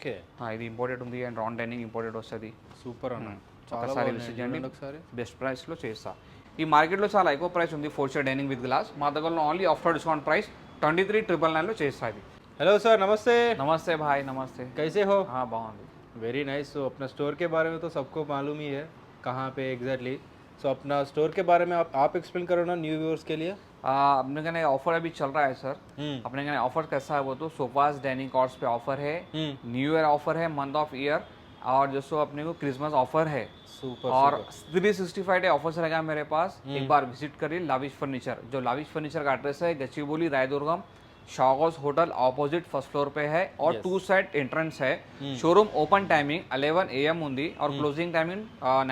Okay. ఇది imported ఉంది and Ron dining imported వస్తుంది. సూపర్ అన్న. చాలా ఒకసారి బాగున్నాయి. విజిట్ చేయండి, చూడండి ఒకసారి. బెస్ట్ ప్రైస్లో చేస్తా. ఈ మార్కెట్లో చాలా ఎక్కువ ప్రైస్ ఉంది 4 స్టార్ డైనింగ్ విత్ గ్లాస్. మా దగ్గర ఓన్లీ ఆఫ్టర్ డిస్కౌంట్ ప్రైస్ 23,999లో చేస్తా ఇది. हेलो सर, नमस्ते। నమస్తే భాయ్, నమస్తే. कैसे हो? బాగుంది. Very nice. तो अपना स्टोर के बारे में तो सबको मालूम ही है कहाँ पे एग्जैक्टली। सो अपना स्टोर के बारे में आप एक्सप्लेन करो ना न्यू व्यूअर्स के लिए। अपने का ऑफर अभी चल रहा है सर. अपने का ऑफर कैसा है वो तो सोफाज डाइनिंग कॉट्स पे ऑफर है, न्यू ईयर ऑफर है, मंथ ऑफ ईयर, और जो अपने को क्रिसमस ऑफर है. सुपर। और 365 डे ऑफर्स रहेगा मेरे पास. एक बार विजिट करिए लाविश फर्नीचर. जो लाविश फर्नीचर का एड्रेस है गच्चीबोली रायदुर्गम, शॉगोस होटल ऑपोजिट फर्स्ट फ्लोर पे है और 2 साइड एंट्रेंस है. शोरूम ओपन टाइमिंग 11 AM ఉంది और क्लोजिंग टाइमिंग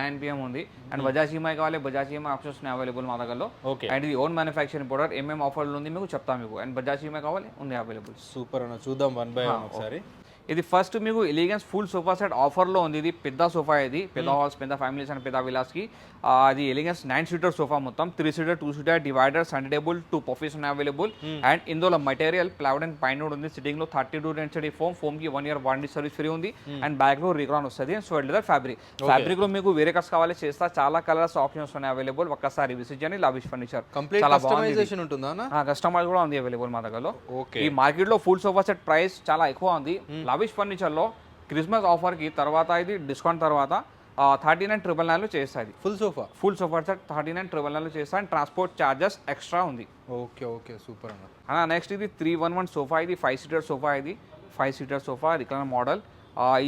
9 PM ఉంది. అండ్ బజాజ్ ఈఎంఐ కావాలి, బజాజ్ ఈఎంఐ ఆప్షన్స్ అవైలబుల్ మా దగ్గరలో. అండ్ ఇది ఓన్ మ్యానుఫ్యాక్చరింగ్ ప్రొడక్ట్. ఏమేమి ఆఫర్లు ఉంది మీకు చెప్తాను మీకు. అండ్ బజాజ్ ఈఎంఐ కావాలి, ఉంది అవైలబుల్. సూపర్ అన్న, చూద్దాం వన్ బై వన్ ఒకసారి. ఇది ఫస్ట్ మీకు ఎలిగెన్స్ ఫుల్ సోఫా సెట్ ఆఫర్లో ఉంది. ఇది పెద్ద సోఫా, ఇది పెద్ద హాల్స్, పెద్ద ఫ్యామిలీస్ అండ్ పెద్ద విలాస్కి. అది ఎలిగెన్స్ 9 సీటర్ సోఫా మొత్తం 3 seater 2 seater divider Sunday table 2 puffies ఉన్నాయి అవైలబుల్. అండ్ ఇందులో మెటీరియల్ ప్లైవుడ్ అండ్ పైన్ ఉంది. సిట్టింగ్ లో 32 డెన్సిటీ ఫోమ్ కి 1 year వారంటీ సర్వీస్ ఫ్రీ ఉంది. అండ్ బ్యాక్ లో రిక్రాన్ వస్తుంది. సో లెదర్ ఫ్యాబ్రిక్ లో మీకు వేరే కలర్స్ కావాలి చేస్తా. చాలా కలర్స్ ఆప్షన్స్ ఉన్నాయి అవైలబుల్. ఒక్కసారి విజిట్ చేయండి లావిష్ ఫర్నిచర్. చాలా కస్టమైజేషన్ ఉంటుందా? కస్టమైజ్ కూడా ఉంది అవైలబుల్ మా దగ్గరలో. ఓకే. ఈ మార్కెట్ లో ఫుల్ సోఫా సెట్ ప్రైస్ చాలా ఎక్కువ ఉంది. లావిష్ ఫర్నిచర్ లో క్రిస్మస్ ఆఫర్ కి తర్వాత ఇది డిస్కౌంట్ తర్వాత 39,999లో చేస్తుంది. ఫుల్ సోఫా సెట్ 39,999లో చేస్తా. అండ్ ట్రాన్స్పోర్ట్ చార్జెస్ ఎక్స్ట్రా ఉంది. ఓకే ఓకే, సూపర్ అన్న. నెక్స్ట్ ఇది 311 సోఫా. ఇది 5 సీటర్ సోఫా. ఇది 5 సీటర్ సోఫా రిక్లైనర్ మోడల్.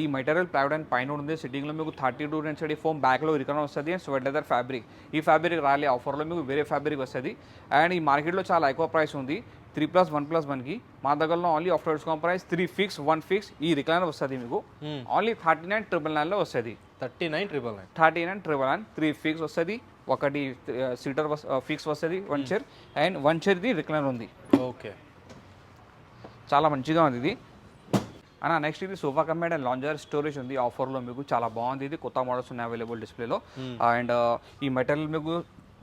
ఈ మెటీరియల్ ప్లైవుడ్ అండ్ పైన ఉంది. సిట్టింగ్లో మీకు 32 డెన్సిటీ ఫోమ్, బ్యాక్లో రికన్ వస్తుంది. And sweat leather fabric. ఈ ఫ్యాబ్రిక్ రాలే ఆఫర్లో మీకు వేరే ఫ్యాబ్రిక్ వస్తుంది. అండ్ ఈ మార్కెట్లో చాలా ఎక్కువ ప్రైస్ ఉంది 3+1+1కి. మా దగ్గరలో only after discount price 3 fix 1 fix ఈ రిక్లైనర్ వస్తుంది మీకు ఓన్లీ 39,999లో వస్తుంది. 39,999 3 ఫిక్స్ వస్తుంది. ఒకటి సీటర్ ఫిక్స్ వస్తుంది 1 చైర్ అండ్ 1 చైర్ది రిక్లైనర్ ఉంది. ఓకే, చాలా మంచిగా ఉంది ఇది. నెక్స్ట్ ఇది సోఫా కమ్మేడ్ అండ్ లాంజర్ స్టోరేజ్ ఉంది ఆఫర్లో మీకు. చాలా బాగుంది ఇది. కొత్త మోడల్స్ ఉన్నాయి అవైలబుల్ డిస్ప్లేలో. అండ్ ఈ మెటీరియల్ మీకు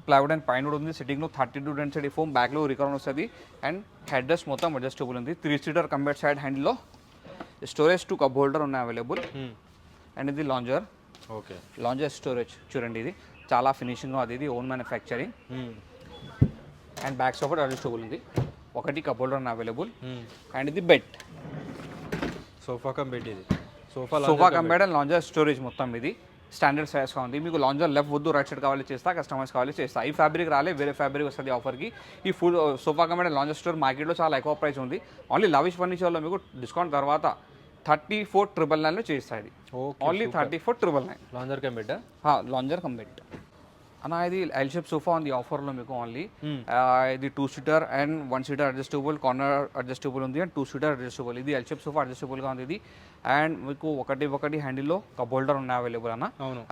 ప్లైవుడ్ అండ్ పైన ఉంది. సిట్టింగ్లో 32 డెన్సిటీ ఫోమ్, బ్యాక్లో రికవర్ వస్తుంది. అండ్ హెడ్ రెస్ట్ మొత్తం అడ్జస్టబుల్ ఉంది. 3 సీటర్ కంబేట్ సైడ్ హ్యాండిల్లో స్టోరేజ్ 2 కప్ హోల్డర్ ఉన్నాయి అవైలబుల్. అండ్ ఇది లాంజర్. ఓకే, లాంజర్ స్టోరేజ్ చూడండి. ఇది చాలా ఫినిషింగ్ అది. ఇది own manufacturing. And back support adjustable ఉంది. ఒకటి కప్ హోల్డర్ ఉన్నాయి అవైలబుల్. అండ్ ఇది బెడ్. Sofa cum bed. ఇది sofa cum bed and lounger storage మొత్తం ఇది స్టాండర్డ్ సైజ్గా ఉంది. మీకు లాంజర్ లెఫ్ట్ వద్దు రైట్ సైడ్ కావాలి చేస్తా, కస్టమైజ్ కావాలి చేస్తా. ఈ ఫ్యాబ్రిక్ రాలే, వేరే ఫ్యాబ్రిక్ వస్తుంది ఆఫర్కి. ఈ full sofa cum bed and lounger store మార్కెట్లో చాలా ఎక్కువ ప్రైస్ ఉంది. ఓన్లీ లవిష్ ఫర్నిచర్లో మీకు డిస్కౌంట్ తర్వాత 34,999లో చేస్తాయి. Only 34,999 lounger cum bed. Lounger cum bed ఇది ఎల్ షేప్ సోఫా ఉంది ఆఫర్లో మీకు ఓన్లీ. ఇది 2 seater and 1 seater adjustable, corner adjustable ఉంది. And 2 seater adjustable. ఇది ఎల్ షేప్ సోఫా అడ్జస్టబుల్గా ఉంది ఇది. అండ్ మీకు ఒకటి హ్యాండిల్లో కప్ హోల్డర్ ఉన్నాయి అవైలబుల్ అన్న.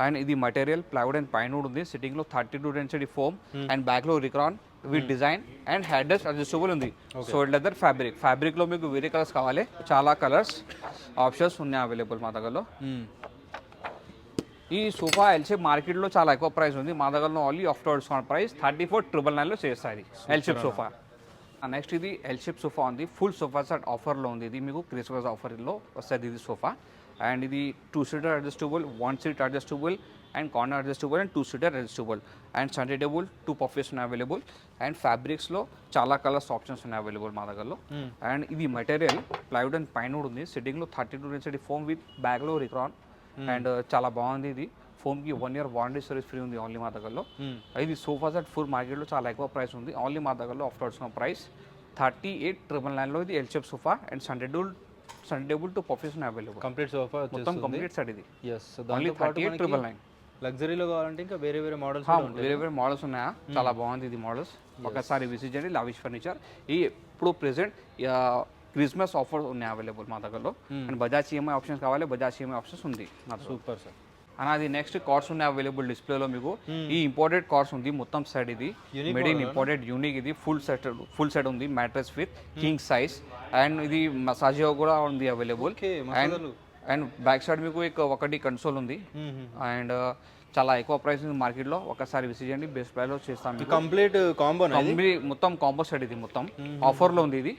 అండ్ ఇది మెటీరియల్ ప్లైవుడ్ అండ్ పైన ఉంది. సిట్టింగ్లో 32 డెన్సిటీ ఫోమ్ అండ్ బ్యాక్లో recron with design and head rest adjustable ఉంది. సో లెదర్ ఫ్యాబ్రిక్లో మీకు వేరే కలర్స్ కావాలి, చాలా కలర్స్ ఆప్షన్స్ ఉన్నాయి అవైలబుల్ మా దగ్గరలో. ఈ సోఫా ఎల్ షేప్ మార్కెట్లో చాలా ఎక్కువ ప్రైస్ ఉంది. మా దగ్గరలో ఓన్లీ ఆఫ్టర్ డిస్కౌంట్ ప్రైస్ 34,999లో చేస్తాయి ఎల్ షేప్ సోఫా. నెక్స్ట్ ఇది ఎల్ షేప్ సోఫా ఉంది. ఫుల్ సోఫా సెట్ ఆఫర్లో ఉంది. ఇది మీకు క్రిస్మస్ ఆఫర్లో వస్తుంది ఇది సోఫా. అండ్ ఇది 2 seater adjustable, 1 seat adjustable and corner adjustable and 2 seater adjustable. And Sunday table 2 puffies ఉన్నాయి అవైలబుల్. అండ్ ఫ్యాబ్రిక్స్లో చాలా కలర్స్ ఆప్షన్స్ ఉన్నాయి అవైలబుల్ మా దగ్గరలో. అండ్ ఇది మెటీరియల్ ప్లైవుడ్ అండ్ పైన ఉంది. సిట్టింగ్లో 32 డెన్సిటీ ఫోమ్ విత్ బ్యాక్లో రిక్రాన్. అండ్ చాలా బాగుంది ఇది. ఫోమ్కి 1 year వారంటీ సర్వీస్ ఫ్రీ ఉంది ఓన్లీ మా దగ్గరలో. ఇది సోఫా సెట్ ఫుల్ మార్కెట్లో చాలా ఎక్కువ ప్రైస్ ఉంది. ఓన్లీ మా దగ్గరలో ఆఫ్టర్ డిస్కౌంట్ ప్రైస్ 38,999లో ఇది L shape sofa and Sunday table 2 puffies available. Complete sofa మొత్తం కంప్లీట్ సెట్ ఇది. ఓన్లీ 38,999. లగ్జరీలో కావాలంటే ఇంకా వేరే మోడల్స్ ఉన్నాయా? చాలా బాగుంది ఇది మోడల్స్. ఒకసారి విజిట్ చేయండి లావిష్ ఫర్నిచర్. ఈ ఇప్పుడు ప్రెసెంట్ క్రిస్మస్ ఆఫర్ ఉన్నాయి అవైలబుల్ మా దగ్గరలో. అండ్ బజాజ్ ఈఎంఐ ఆప్షన్స్ కావాలి, బజాజ్ ఈఎంఐ ఆప్షన్స్ ఉంది. Super sir. అది నెక్స్ట్ కార్డ్స్ ఉన్నాయి అవైలబుల్ డిస్ప్లేలో మీకు. ఈ ఇంపోర్టెడ్ కార్డ్స్ ఉంది మొత్తం సెట్. ఇది మేడ్ ఇన్ ఇంపోర్టెడ్ యూనిక్. ఇది ఫుల్ సెట్ ఉంది. Mattress with king size. And ఇది మసాజియో కూడా ఉంది అవైలబుల్. అండ్ బ్యాక్ సైడ్ మీకు ఒకటి కన్సోల్ ఉంది. అండ్ చాలా ఎక్కువ ప్రైస్ ఉంది మార్కెట్లో. ఒకసారి విజిట్ చేయండి, బెస్ట్ ప్రైస్లో చేస్తాం. కంప్లీట్ కాంబో మొత్తం కాంబో సెట్ ఇది మొత్తం ఆఫర్లో ఉంది ఇది.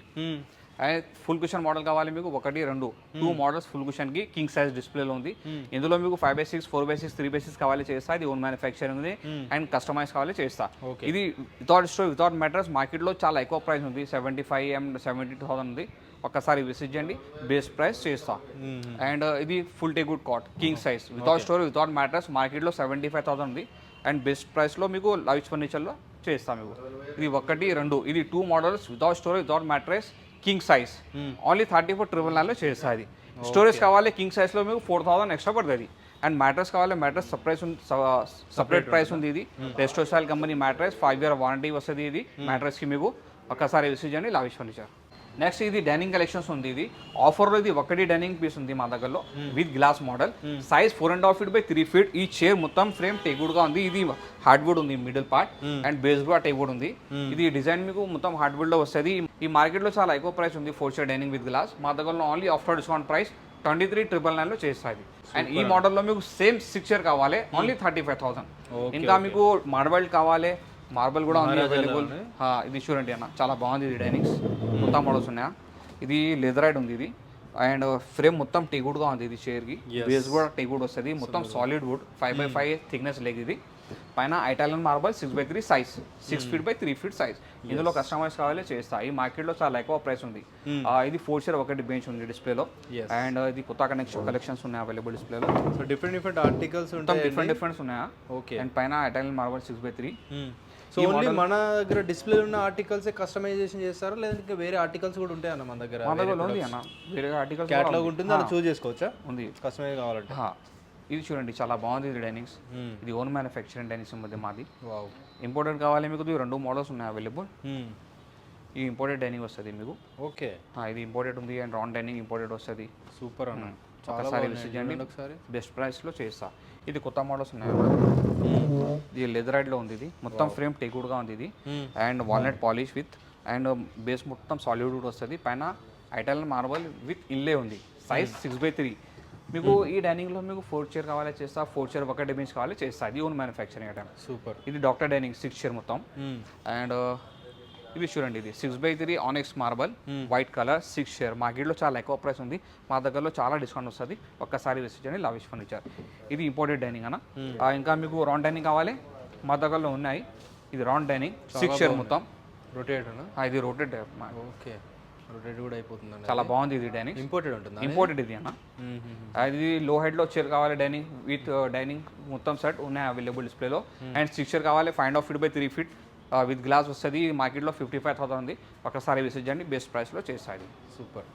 అండ్ ఫుల్ కుషన్ మోడల్ కావాలి మీకు ఒకటి రెండు 2 మోడల్స్ ఫుల్ కుషన్కి కింగ్ సైజ్ డిస్ప్లేలో ఉంది. ఇందులో మీకు 5/6, 4/6, 3/6 కావాలి చేస్తా. ఇది ఓన్ మ్యానుఫ్యాక్చరింగ్ ఉంది అండ్ కస్టమైజ్ కావాలి చేస్తా. ఇది వితౌట్ స్టోర్ వితౌట్ మ్యాట్రెస్ మార్కెట్లో చాలా ఎక్కువ ప్రైస్ ఉంది, 75 and 72,000 ఉంది. ఒక్కసారి విజిట్ చేయండి, బేస్ ప్రైస్ చేస్తా. అండ్ ఇది full teakwood cot king size without store without mattress మార్కెట్లో 75,000 ఉంది అండ్ బెస్ట్ ప్రైస్లో మీకు లైవ్స్ ఫర్నిచర్లో చేస్తాం మీకు. ఇది ఒకటి రెండు, ఇది 2 models without storage without mattress king size only 34,999లో చేస్తుంది. స్టోరేజ్ కావాలి కింగ్ సైజ్లో మీకు 4,000 ఎక్స్ట్రా పడుతుంది. అండ్ మ్యాట్రెస్ కావాలి మ్యాట్రెస్ సపరేట్ ప్రైస్ ఉంది. ఇది రెస్టో style company mattress 5 year warranty వస్తుంది. ఇది మ్యాట్రెస్కి మీకు ఒక్కసారి విజిట్ చేయండి లావిష్ ఫర్నిచర్. నెక్స్ట్ ఇది డైనింగ్ కలెక్షన్స్ ఉంది. ఇది ఆఫర్లో ఇది ఒకటి డైనింగ్ పీస్ ఉంది మా దగ్గరలో with glass model, size 4.5 feet by 3 feet. ఈ చైర్ మొత్తం ఫ్రేమ్ టేక్వుడ్ గా ఉంది. ఇది హార్డ్వుడ్ ఉంది మిడిల్ పార్ట్ అండ్ బేస్ కూడా టేక్వుడ్ ఉంది. ఇది డిజైన్ మీకు మొత్తం హార్డ్వుడ్ లో వస్తుంది. ఈ మార్కెట్ లో చాలా ఎక్కువ ప్రైస్ ఉంది 4 chair డైనింగ్ విత్ గ్లాస్. మా దగ్గరలో ఓన్లీ ఆఫ్టర్ డిస్కౌంట్ ప్రైస్ 23,999లో చేస్తుంది. అండ్ ఈ మోడల్లో మీకు సేమ్ 6 chair కావాలి ఓన్లీ 35,000. ఇంకా మీకు మార్బల్ కావాలి, మార్బల్ కూడా ఉంది అవైలబుల్. ఇది చూడండి అన్న, చాలా బాగుంది. ఇది డైనింగ్స్ మొత్తం మోడల్స్ ఉన్నాయా. ఇది లెదరైడ్ ఉంది. ఇది అండ్ ఫ్రేమ్ మొత్తం టేక్వుడ్గా ఉంది. ఇది చైర్కి బేస్ కూడా టేక్వుడ్ వస్తుంది. మొత్తం సాలిడ్ వుడ్ 5/5 థిక్నెస్ లెగ్. ఇది పైన Italian marble 6/3 size, 6 feet by 3 feet size. ఇందులో కస్టమైజ్ కావాలి చేస్తా. ఈ మార్కెట్లో చాలా ఎక్కువ ప్రైస్ ఉంది. ఇది 4 chair ఒకటి బెంచ్ ఉంది డిస్ప్లేలో అండ్ ఇది కొత్త కలెక్షన్స్ ఉన్నాయి అవైలబుల్ డిస్ప్లేలో. సో డిఫరెంట్ ఆర్టికల్స్ ఉంటాయి, డిఫరెంట్ ఉన్నాయా. ఓకే. అండ్ పైన ఇటాలియన్ మార్బల్ 6/3. సో ఓన్లీ మన దగ్గర డిస్ప్లే ఉన్న ఆర్టికల్స్ కస్టమైజేషన్ చేస్తారా లేదంటే ఇంకా వేరే ఆర్టికల్స్ కూడా ఉంటాయి అన్న మన దగ్గర? మా దగ్గర ఉంది అన్న, వేరే ఆర్టికల్స్ క్యాటలాగ్ ఉంటుంది, అలా చూస్ చేసుకోవచ్చా? ఉంది కస్టమైజ్ కావాలంటే. ఇది చూడండి చాలా బాగుంది. ఇది డైనింగ్స్, ఇది ఓన్ మ్యానుఫ్యాక్చరింగ్ డైనింగ్స్ మధ్య మాది. వావ్. ఇంపోర్టెడ్ కావాలి మీకు 2 మోడల్స్ ఉన్నాయి అవైలబుల్. ఈ ఇంపోర్టెడ్ డైనింగ్ వస్తుంది మీకు. ఓకే. ఇది ఇంపోర్టెడ్ ఉంది అండ్ రౌండ్ డైనింగ్ ఇంపోర్టెడ్ వస్తుంది. సూపర్ అన్న, ఒకసారి విజిట్ చేయండి, బెస్ట్ ప్రైస్లో చేస్తా. ఇది కొత్త మోడల్స్ ఉన్నాయి. ఇది లెదరైడ్లో ఉంది. ఇది మొత్తం ఫ్రేమ్ టేక్వుడ్గా ఉంది. ఇది and walnut polish with and base మొత్తం సాలిడ్ వుడ్ వస్తుంది. పైన ఇటాలియన్ మార్బల్ విత్ ఇన్లే ఉంది. సైజ్ 6/3. మీకు ఈ డైనింగ్లో మీకు 4 chair కావాలి చేస్తా, 4 chair ఒకటి బెంచ్ కావాలి చేస్తా. ఇది ఓన్ మ్యానుఫ్యాక్చరింగ్ ఐటమ్. సూపర్. ఇది డాక్టర్ డైనింగ్ 6 chair మొత్తం. అండ్ ఇది చూడండి, ఇది 6/3 ఆనెక్స్ మార్బల్ వైట్ కలర్ 6 chair. మార్కెట్లో చాలా ఎక్కువ ప్రైస్ ఉంది, మా దగ్గరలో చాలా డిస్కౌంట్ వస్తుంది. ఒక్కసారి విజిట్ చేయండి లావిష్ ఫర్నిచర్. ఇది ఇంపోర్టెడ్ డైనింగ్ అన్న. ఇంకా మీకు రౌండ్ డైనింగ్ కావాలి మా దగ్గరలో ఉన్నాయి. ఇది రౌండ్ డైనింగ్ 6 chair మొత్తం. రొటేట్ అన్న. ఇది రొటేట్. ఓకే, రొటేట్ కూడా అయిపోతుంది. చాలా బాగుంది. ఇది డైనింగ్ ఇంపోర్టెడ్ ఉంటుంది. ఇంపోర్టెడ్ ఇది అన్న. ఇది లో హెడ్లో చైర్ కావాలి డైనింగ్ విత్ డైనింగ్ మొత్తం సెట్ ఉన్నాయి అవైలబుల్ డిస్ప్లేలో. అండ్ 6 chair కావాలి 5.5 feet by 3 feet with glass వస్తుంది. మార్కెట్లో 55,000 ఉంది. ఒకసారి విజిట్ చేయండి, బెస్ట్ ప్రైస్లో చేస్తాయి. సూపర్.